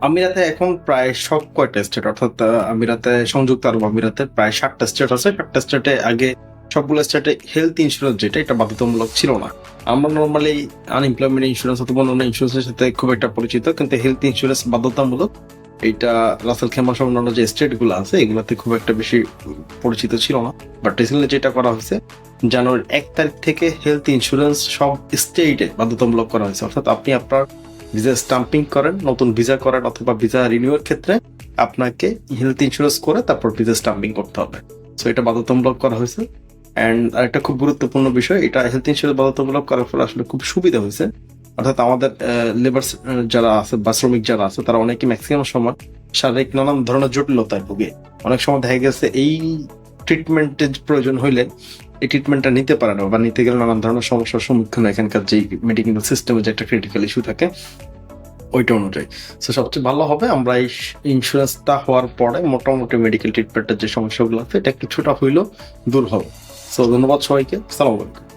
আমিরাতে এখন প্রায় সব কয়টা স্টেট, অর্থাৎ আমিরাতে, সংযুক্ত আরব আমিরাতে প্রায় 7টা স্টেট আছে। 7টা স্টেটে আগে সবগুলো স্টেটে হেলথ ইন্স্যুরেন্স যেটা, এটা বাধ্যতামূলক ছিল না। আমরা নর্মালি আনএমপ্লয়মেন্ট ইন্স্যুরেন্স অথবা অন্য ইন্স্যুরেন্সের সাথে খুব একটা পরিচিত, কিন্তু হেলথ ইন্স্যুরেন্স বাধ্যতামূলক। এইটা রাসেল খেমা সহ অন্যান্য যে স্টেট গুলো আছে এগুলাতে খুব একটা বেশি পরিচিত ছিল না। বাট রিসেন্টলি যেটা করা হয়েছে, জানুয়ারির 1 তারিখ থেকে হেলথ ইন্স্যুরেন্স সব স্টেটে বাধ্যতামূলক করা হয়েছে। অর্থাৎ আপনি আপনার ভিসা স্টাম্পিং করেন, নতুন ভিসা করেন অথবা ভিসা রিনিউয়ার ক্ষেত্রে আপনাকে হেলথ ইন্স্যুরেন্স করে তারপর ভিসা স্টাম্পিং করতে হবে। সো এটা বাধ্যতামূলক করা হয়েছে। অ্যান্ড আরেকটা খুব গুরুত্বপূর্ণ বিষয়, এটা হেলথ ইন্স্যুরেন্স বাধ্যতামূলক করার ফলে আসলে খুব সুবিধা হয়েছে। অর্থাৎ আমাদের লেবার যারা আছে বা শ্রমিক যারা আছে তারা অনেকে ম্যাক্সিমাম সময় শারীরিক নানান ধরনের জটিলতায় ভুগে। অনেক সময় দেখা গেছে এই ট্রিটমেন্টের প্রয়োজন হইলে এই ট্রিটমেন্টটা নিতে পারে না, বা নিতে গেলে নানান ধরনের সমস্যার সম্মুখীন হয় এখানকার যে মেডিকেল সিস্টেমে যে একটা ক্রিটিক্যাল ইস্যু থাকে ওইটা অনুযায়ী। সো সবচেয়ে ভালো হবে আমরা এই ইন্স্যুরেন্সটা হওয়ার পরে মোটামুটি মেডিকেল ট্রিটমেন্টের যে সমস্যাগুলো আছে এটা কিছুটা হইলেও দূর হবে। সো ধন্যবাদ সবাইকে, সালাম আলাইকুম।